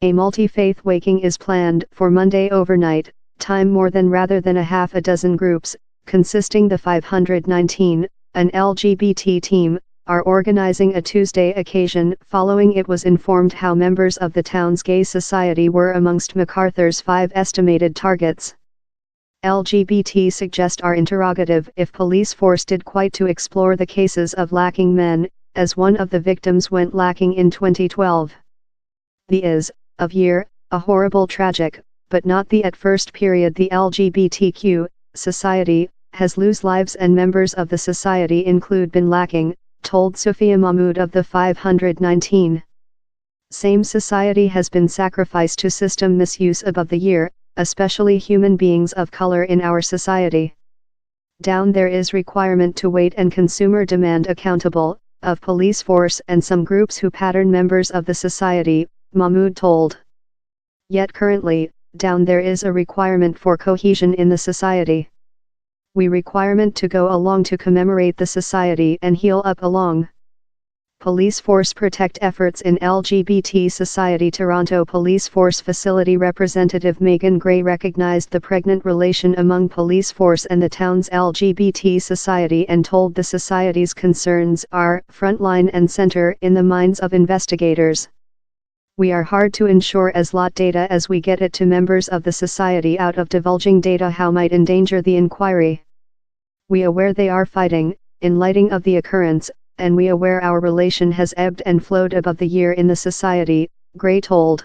A multi-faith waking is planned for Monday overnight, time more than rather than a half a dozen groups, consisting the 519, an LGBT team, are organizing a Tuesday occasion following it was informed how members of the town's gay society were amongst McArthur's 5 estimated targets. LGBT suggest our interrogative if police force did quite to explore the cases of lacking men, as one of the victims went lacking in 2012. The is, of year, a horrible tragic, but not the at first period the LGBTQ society has lose lives and members of the society include been lacking, told Sophia Mahmood of the 519. Same society has been sacrificed to system misuse above the year, especially human beings of color in our society. Down there is requirement to wait and consumer demand accountable, of police force and some groups who pattern members of the society, Mahmood told. Yet currently, down there is a requirement for cohesion in the society. We requirement to go along to commemorate the society and heal up along. Police force protect efforts in LGBT society. Toronto Police Force Facility Representative Megan Gray recognized the pregnant relation among police force and the town's LGBT society and told the society's concerns are frontline and center in the minds of investigators. We are hard to ensure as lot data as we get it to members of the society out of divulging data how might endanger the inquiry. We aware they are fighting, in lighting of the occurrence, and we aware our relation has ebbed and flowed above the year in the society, Gray told.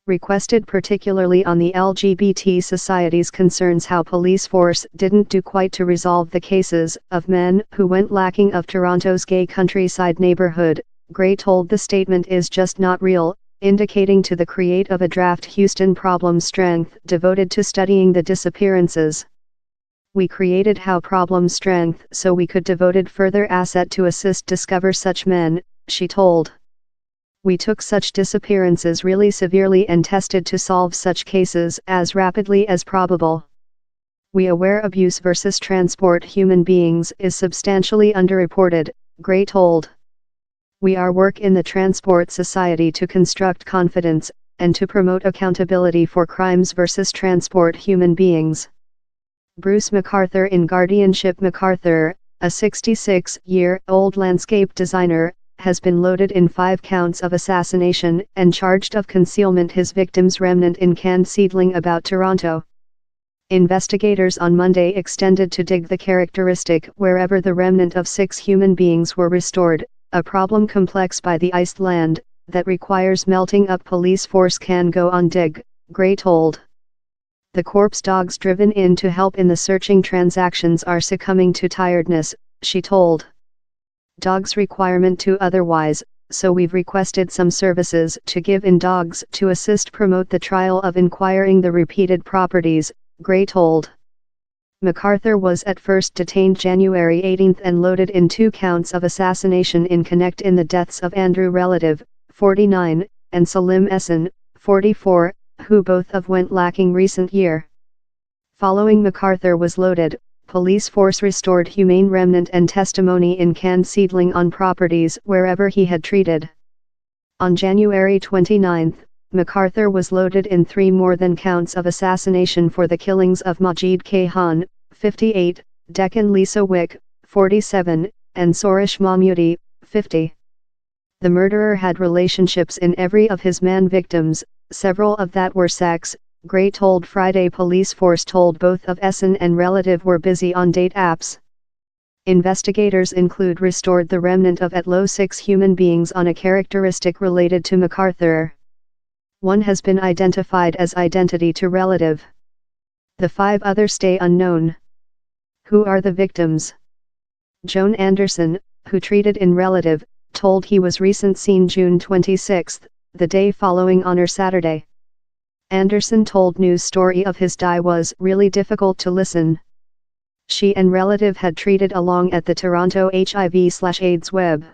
Requested particularly on the LGBT society's concerns how police force didn't do quite to resolve the cases of men who went lacking of Toronto's gay countryside neighborhood, Gray told the statement is just not real, indicating to the create of a draft Houston problem strength devoted to studying the disappearances. We created how problem strength so we could devoted further asset to assist discover such men, she told. We took such disappearances really severely and tested to solve such cases as rapidly as probable. We aware abuse versus transport human beings is substantially underreported, Gray told. We are work in the transport society to construct confidence, and to promote accountability for crimes versus transport human beings. Bruce McArthur in guardianship. McArthur, a 66-year-old landscape designer, has been loaded in 5 counts of assassination and charged of concealment his victim's remnant in canned seedling about Toronto. Investigators on Monday extended to dig the characteristic wherever the remnant of 6 human beings were restored, a problem complex by the iced land, that requires melting up police force can go on dig, Gray told. The corpse dogs driven in to help in the searching transactions are succumbing to tiredness, she told. Dogs requirement to otherwise, so we've requested some services to give in dogs to assist promote the trial of inquiring the repeated properties, Gray told. McArthur was at first detained January 18 and loaded in 2 counts of assassination in connect in the deaths of Andrew Relative, 49, and Salim Essen, 44, who both of went lacking recent year. Following McArthur was loaded, police force restored humane remnant and testimony in canned seedling on properties wherever he had treated. On January 29, McArthur was loaded in 3 more than counts of assassination for the killings of Majid Khan, 58, Deccan Lisa Wick, 47, and Soresh Mahmoudi, 50. The murderer had relationships in every of his man victims, several of that were sex, Gray told Friday. Police force told both of Essen and Relative were busy on date apps. Investigators include restored the remnant of at low 6 human beings on a characteristic related to McArthur. One has been identified as identity to Relative. The 5 others stay unknown. Who are the victims? Joan Anderson, who treated in Relative, told he was recent seen June 26, the day following on her Saturday. Anderson told news story of his die was really difficult to listen. She and Relative had treated along at the Toronto HIV/AIDS web.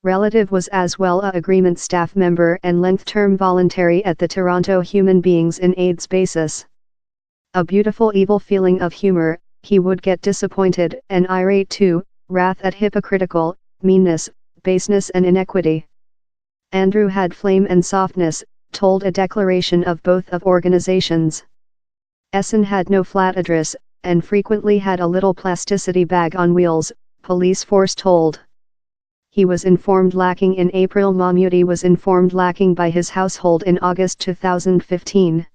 Relative was as well a agreement staff member and length-term voluntary at the Toronto Human Beings in AIDS basis. A beautiful evil feeling of humor, he would get disappointed and irate too, wrath at hypocritical, meanness, baseness and inequity. Andrew had flame and softness, told a declaration of both of organizations. Essen had no flat address, and frequently had a little plasticity bag on wheels, police force told. He was informed lacking in April. Mahmoudi was informed lacking by his household in August 2015.